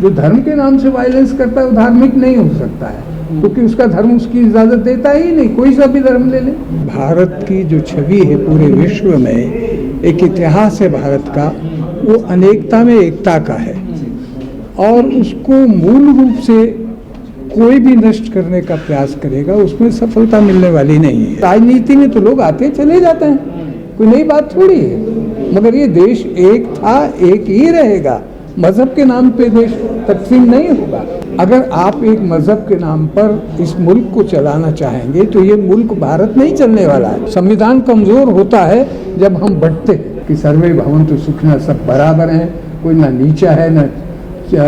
जो धर्म के नाम से वायलेंस करता है वो धार्मिक नहीं हो सकता है, क्योंकि उसका धर्म उसकी इजाज़त देता ही नहीं, कोई सा भी धर्म ले ले। भारत की जो छवि है पूरे विश्व में, एक इतिहास है भारत का, वो अनेकता में एकता का है और उसको मूल रूप से कोई भी नष्ट करने का प्रयास करेगा उसमें सफलता मिलने वाली नहीं है। राजनीति में तो लोग आते चले जाते हैं, कोई नई बात थोड़ी है, मगर ये देश एक था, एक ही रहेगा। मजहब के नाम पे देश तकसीम नहीं होगा। अगर आप एक मजहब के नाम पर इस मुल्क को चलाना चाहेंगे तो ये मुल्क भारत नहीं चलने वाला है। संविधान कमजोर होता है जब हम बढ़ते हैं कि सर्वे भवन्तु सुखिनः, सब बराबर हैं, कोई ना नीचा है ना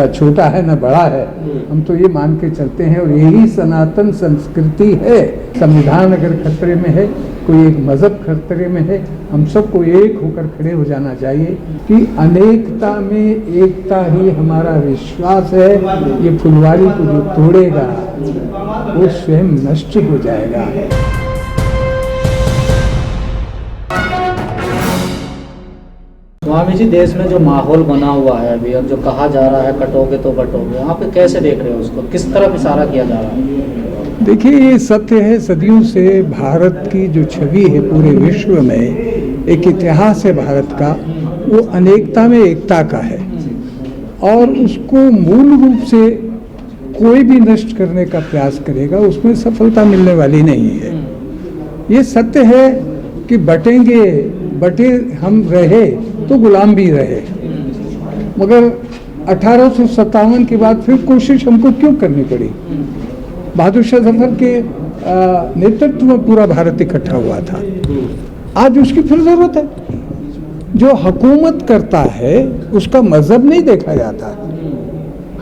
छोटा है ना बड़ा है। हम तो ये मान के चलते हैं और यही सनातन संस्कृति है। संविधान अगर खतरे में है, कोई एक मजहब खतरे में है, हम सबको एक होकर खड़े हो जाना चाहिए कि अनेकता में एकता ही हमारा विश्वास है। ये फुलवारी को जो तोड़ेगा वो स्वयं नष्ट हो जाएगा। स्वामी जी, देश में जो माहौल बना हुआ है अभी और जो कहा जा रहा है कटोगे तो बटोगे, आप कैसे देख रहे हो उसको, किस तरफ इशारा किया जा रहा है? देखिए, ये सत्य है, सदियों से भारत की जो छवि है पूरे विश्व में, एक इतिहास है भारत का, वो अनेकता में एकता का है और उसको मूल रूप से कोई भी नष्ट करने का प्रयास करेगा उसमें सफलता मिलने वाली नहीं है। ये सत्य है कि बटे हम रहे तो गुलाम भी रहे, मगर 1857 के बाद फिर कोशिश हमको क्यों करनी पड़ी? बहादुर शाह जफर के नेतृत्व में पूरा भारत इकट्ठा हुआ था। आज उसकी फिर जरूरत है। जो हुकूमत करता है उसका मजहब नहीं देखा जाता।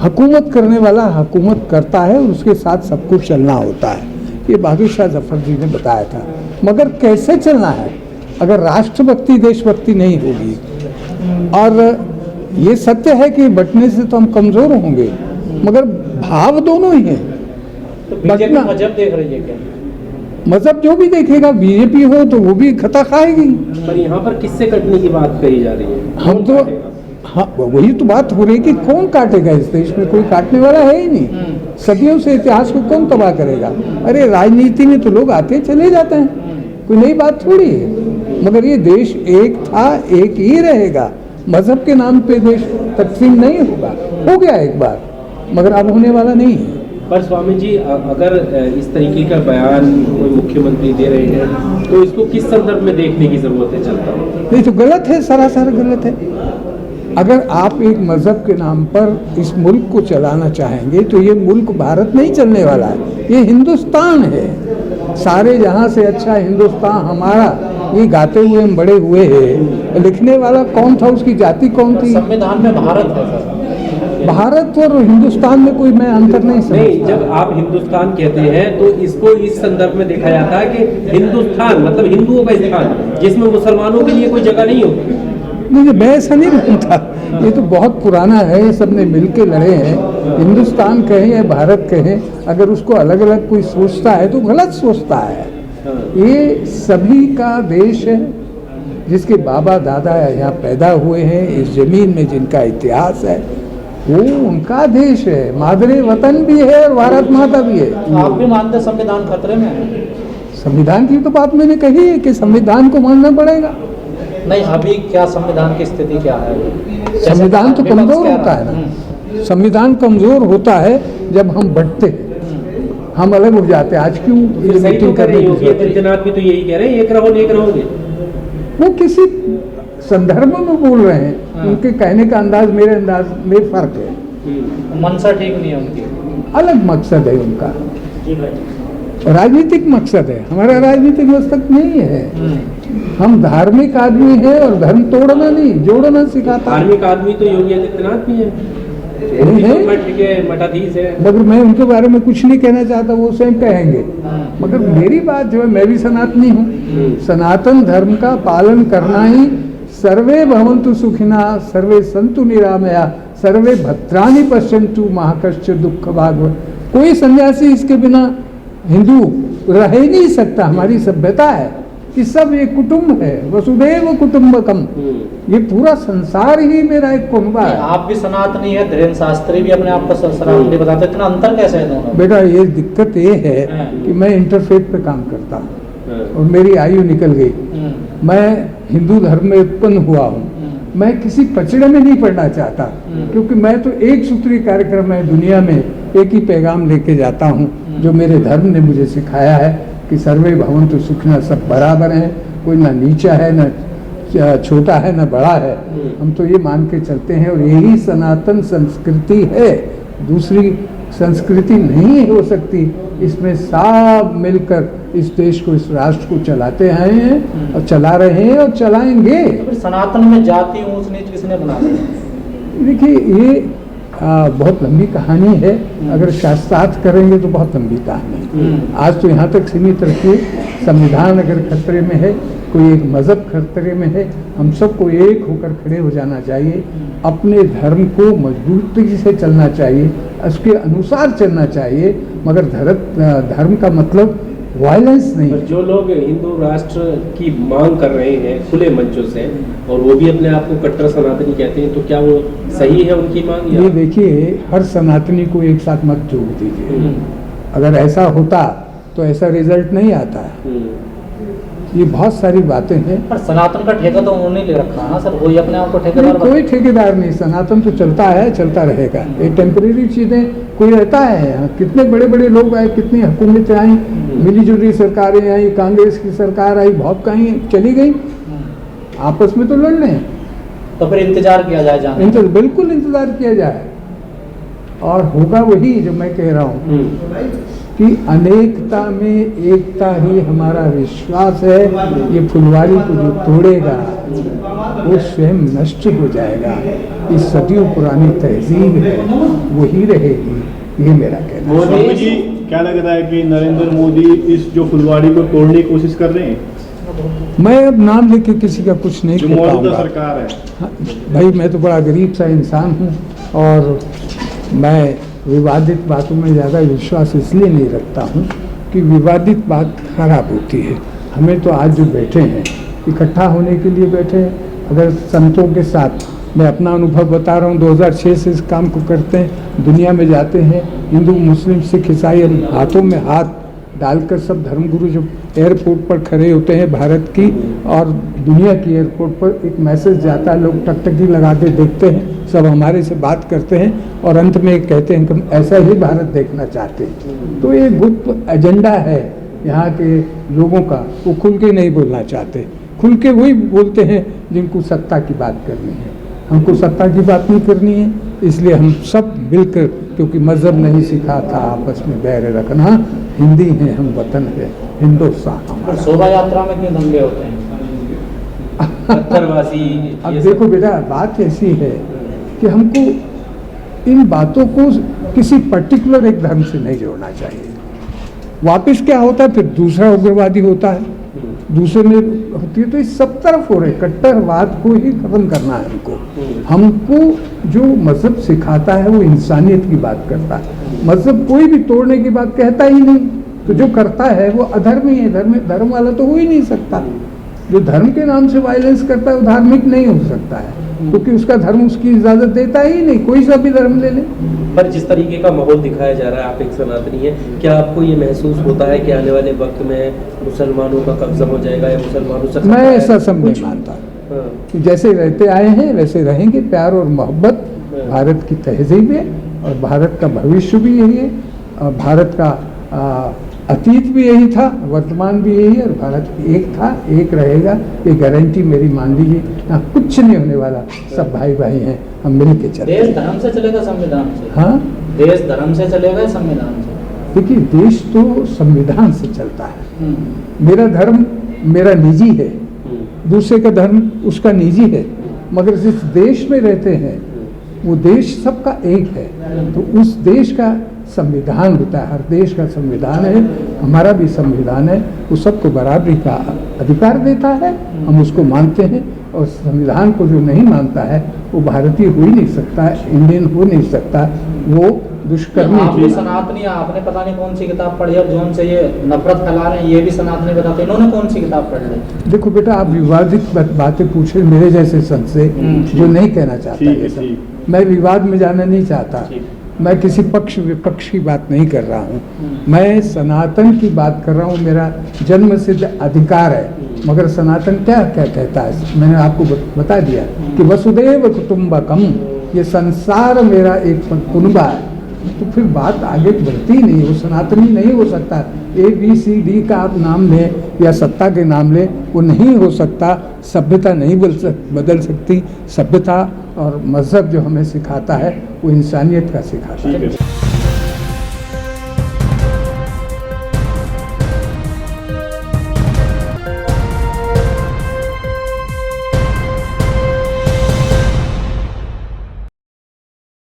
हुकूमत करने वाला हुकूमत करता है और उसके साथ सब कुछ चलना होता है। ये बहादुर शाह जफर जी ने बताया था। मगर कैसे चलना है अगर राष्ट्रभक्ति देशभक्ति नहीं होगी? और ये सत्य है कि बंटने से तो हम कमजोर होंगे, मगर भाव दोनों ही हैं। तो बीजेपी मजहब देख रही है क्या? मजहब जो भी देखेगा, बीजेपी हो तो वो भी खता खाएगी। पर यहाँ पर किससे कटने की बात कही जा रही है? हम तो हाँ, वही तो बात हो रही है कि कौन काटेगा इस देश में? कोई काटने वाला है ही नहीं। सदियों से इतिहास को कौन तबाह करेगा? अरे राजनीति में तो लोग आते चले जाते हैं, कोई नई बात थोड़ी है, मगर ये देश एक था, एक ही रहेगा। मजहब के नाम पे देश तकसीम नहीं होगा। हो गया एक बार, मगर अब होने वाला नहीं है। पर स्वामी जी, अगर इस तरीके का बयान कोई मुख्यमंत्री दे रहे हैं तो इसको किस संदर्भ में देखने की जरूरत है? चलता नहीं तो गलत है, सरासर गलत है। अगर आप एक मजहब के नाम पर इस मुल्क को चलाना चाहेंगे तो ये मुल्क भारत नहीं चलने वाला है। ये हिंदुस्तान है, सारे जहाँ से अच्छा हिंदुस्तान हमारा, ये गाते हुए हम बड़े हुए हैं। लिखने वाला कौन था, उसकी जाति कौन थी? संविधान में भारत है सर। भारत और हिंदुस्तान में कोई मैं अंतर नहीं समझता। नहीं, जब आप हिंदुस्तान कहते हैं तो इसको इस संदर्भ में देखा जाता है कि हिंदुस्तान मतलब हिंदुओं का स्थान, जिसमें मुसलमानों के लिए कोई जगह नहीं होगी। नहीं, मैं ऐसा नहीं मानता। ये तो बहुत पुराना है, ये सब ने मिल के लड़े हैं। हिंदुस्तान कहें या भारत कहें, अगर उसको अलग अलग कोई सोचता है तो गलत सोचता है। ये सभी का देश है, जिसके बाबा दादा यहाँ पैदा हुए हैं, इस जमीन में जिनका इतिहास है, वो उनका देश है। मादरे वतन भी है और भारत माता भी है। आप भी मानते संविधान खतरे में है? संविधान की तो बात मैंने कही है कि संविधान को मानना पड़ेगा। नहीं, अभी क्या संविधान की स्थिति क्या है? संविधान तो कमजोर होता है ना। संविधान कमजोर होता है जब हम बढ़ते हैं, हम अलग हो जाते हैं। आज क्यों ये मीटिंग करनी होगी? आदित्यनाथ भी तो यही कह रहे हैं, एक रहो एक रहोगे। वो किसी संदर्भ में बोल रहे हैं। उनके कहने का अंदाज मेरे अंदाज में फर्क है। मनसा ठीक नहीं है उनकी, अलग मकसद है उनका, राजनीतिक मकसद है। हमारा राजनीतिक मकसद नहीं है। हम धार्मिक आदमी हैं और धर्म तोड़ना नहीं, जोड़ना सिखाता। धार्मिक आदमी तो योगी आदित्यनाथ भी है, मठाधीश है। मगर मैं उनके बारे में कुछ नहीं कहना चाहता, वो स्वयं कहेंगे। मगर मेरी बात जो है, मैं भी सनातनी हूँ। सनातन धर्म का पालन करना ही, सर्वे भवन्तु सुखिनः, सर्वे सन्तु निरामया, सर्वे भद्राणि पश्यन्तु मा कश्चित् दुःख भाग्। कोई सन्यासी इसके बिना हिंदू रह ही नहीं सकता। हमारी सभ्यता है, कि सब एक कुटुंब है, वसुधैव कुटुंबकम। ये पूरा संसार ही मेरा एक कुंबा है। आप भी सनातनी है, धीरेन्द्र शास्त्री भी अपने आप को सनातनी बताते, इतना अंतर कैसे है दोनों? बेटा ये दिक्कत ये है कि मैं इंटरफेथ पे काम करता हूँ और मेरी आयु निकल गई। मैं हिंदू धर्म में उत्पन्न हुआ हूँ, मैं किसी पचड़े में नहीं पड़ना चाहता, क्योंकि मैं तो एक सूत्री कार्यक्रम है, दुनिया में एक ही पैगाम लेके जाता हूँ जो मेरे धर्म ने मुझे सिखाया है कि सर्वे भवन्तु सुखिनः, सब बराबर हैं, कोई ना नीचा है ना छोटा है ना बड़ा है। हम तो ये मान के चलते हैं और यही सनातन संस्कृति है, दूसरी संस्कृति नहीं हो सकती। इसमें सब मिलकर इस देश को, इस राष्ट्र को चलाते आए हैं और चला रहे हैं और चलाएंगे। तो फिर सनातन में जाति ऊंच नीच किसने बना दिया? देखिए ये बहुत लंबी कहानी है, अगर शास्त्रार्थ करेंगे तो बहुत लंबी कहानी है। आज तो यहाँ तक सीमित रखिए, संविधान अगर खतरे में है, कोई एक मजहब खतरे में है, हम सबको एक होकर खड़े हो जाना चाहिए, अपने धर्म को मजबूती से चलना चाहिए, उसके अनुसार चलना चाहिए, मगर धर्म का मतलब वायलेंस नहीं। जो लोग हिंदू राष्ट्र की मांग कर रहे हैं खुले मंचों से और वो भी अपने आप को कट्टर सनातनी कहते हैं, तो क्या वो सही है उनकी मांग? ये देखिए, हर सनातनी को एक साथ मत जोड़ दीजिए। अगर ऐसा होता तो ऐसा रिजल्ट नहीं आता। ये बहुत सारी बातें हैं। पर सनातन का ठेका तो उन्होंने ले रखा है ना सर, वही अपने आप को ठेकेदार? कोई ठेकेदार नहीं, सनातन तो चलता है, चलता रहेगा। ये टेम्परेरी चीजें कोई रहता है यहाँ। कितने बड़े बड़े लोग आए, कितनी हुकूमतें आई, मिली जुली सरकारें आई, कांग्रेस की सरकार आई, बहुत कहीं चली गई, आपस में तो लड़ रहे हैं। तो फिर इंतजार किया जाए जाने? बिल्कुल इंतजार किया जाए, और होगा वही जो मैं कह रहा हूँ कि अनेकता में एकता ही हमारा विश्वास है। ये फुलवारी को जो तोड़ेगा वो स्वयं नष्ट हो जाएगा। ये सदियों पुरानी तहजीब है, वही रहेगी, ये मेरा कहना है। मोदी जी, क्या लगता है कि नरेंद्र मोदी इस जो फुलवारी को तोड़ने की कोशिश कर रहे हैं? मैं अब नाम लेके किसी का कुछ नहीं जो कह मौजूदा पाऊंगा। सरकार है। हाँ, भाई मैं तो बड़ा गरीब सा इंसान हूँ और मैं विवादित बातों में ज़्यादा विश्वास इसलिए नहीं रखता हूँ कि विवादित बात खराब होती है। हमें तो आज जो बैठे हैं, इकट्ठा होने के लिए बैठे हैं। अगर संतों के साथ, मैं अपना अनुभव बता रहा हूँ, 2006 से इस काम को करते हैं, दुनिया में जाते हैं, हिंदू मुस्लिम सिख ईसाई हाथों में हाथ डालकर सब धर्मगुरु जो एयरपोर्ट पर खड़े होते हैं भारत की और दुनिया की एयरपोर्ट पर, एक मैसेज जाता है, लोग टकटकी लगा के देखते हैं, सब हमारे से बात करते हैं और अंत में कहते हैं कि हम ऐसा ही भारत देखना चाहते हैं। तो ये गुप्त एजेंडा है यहाँ के लोगों का, वो खुल के नहीं बोलना चाहते। खुल के वही बोलते हैं जिनको सत्ता की बात करनी है। हमको सत्ता की बात नहीं करनी है, इसलिए हम सब मिलकर, क्योंकि मजहब नहीं सिखा था आपस में बैर रखना, हिंदी है हम, वतन है हिंदुस्तान। और शोभा यात्रा में क्यों दंगे होते हैं? पत्थरबाजी। अब देखो बेटा, बात ऐसी है कि हमको इन बातों को किसी पर्टिकुलर एक धर्म से नहीं जोड़ना चाहिए। वापिस क्या होता है, फिर दूसरा उग्रवादी होता है, दूसरे में होती है, तो इस सब तरफ हो रहे। कट्टरवाद को ही खत्म करना है हमको। हमको जो मजहब सिखाता है वो इंसानियत की बात करता है। मजहब कोई भी तोड़ने की बात कहता ही नहीं, तो जो करता है वो अधर्मी है। धर्म वाला तो हो ही नहीं सकता। जो धर्म के नाम से वायलेंस करता है वो धार्मिक नहीं हो सकता है, क्योंकि उसका धर्म उसकी इजाजत देता ही नहीं। कोई सा भी धर्म ले ले। पर जिस तरीके का माहौल दिखाया जा रहा है, आप एक सनातनी है, क्या आपको ये महसूस होता है कि आने वाले वक्त में मुसलमानों का कब्जा हो जाएगा या मुसलमानों से? मैं ऐसा सब नहीं मानता। कि जैसे रहते आए हैं वैसे रहेंगे। प्यार और मोहब्बत भारत की तहजीब है और भारत का भविष्य भी यही है, और भारत का अतीत भी यही था, वर्तमान भी यही है, और भारत एक था, एक रहेगा। ये गारंटी मेरी मान लीजिए। यहाँ कुछ नहीं होने वाला, सब भाई भाई हैं, हम मिल के चलते हैं। देश धर्म से चलेगा संविधान से? हाँ, देश धर्म से चलेगा संविधान से? देखिए, देश तो संविधान से चलता है। मेरा धर्म मेरा निजी है, दूसरे का धर्म उसका निजी है, मगर जिस देश में रहते हैं वो देश सबका एक है। तो उस देश का संविधान होता है, हर देश का संविधान है, हमारा भी संविधान है। वो सबको बराबरी का अधिकार देता है, हम उसको मानते हैं। और संविधान को जो नहीं मानता है वो भारतीय हो ही नहीं सकता, इंडियन हो नहीं सकता, वो दुष्कर्मी आप भी थे। सनातनी हैं, आपने पता नहीं कौन सी किताब पढ़ी और जोन से ये नफरत फैला रहे हैं ये भी सनातनी बताते हैं, इन्होंने कौन सी किताब पढ़ ली? देखो बेटा, आप विवादित बातें पूछे मेरे जैसे संत से जो नहीं कहना चाहता ठीक है, ये सब। ठीक। मैं विवाद में जाना नहीं चाहता, ठीक। मैं किसी पक्ष विपक्ष की बात नहीं कर रहा हूँ, मैं सनातन की बात कर रहा हूँ, मेरा जन्म सिद्ध अधिकार है। मगर सनातन क्या क्या कहता है, मैंने आपको बता दिया कि वसुदेव कुटुंबकम, ये संसार मेरा एक कुनबा है। तो फिर बात आगे बढ़ती ही नहीं, वो सनातनी नहीं हो सकता। ABCD का आप नाम लें या सत्ता के नाम लें, वो नहीं हो सकता। सभ्यता नहीं बदल सकती। सभ्यता और मजहब जो हमें सिखाता है वो इंसानियत का सिखाता है। ठीक है।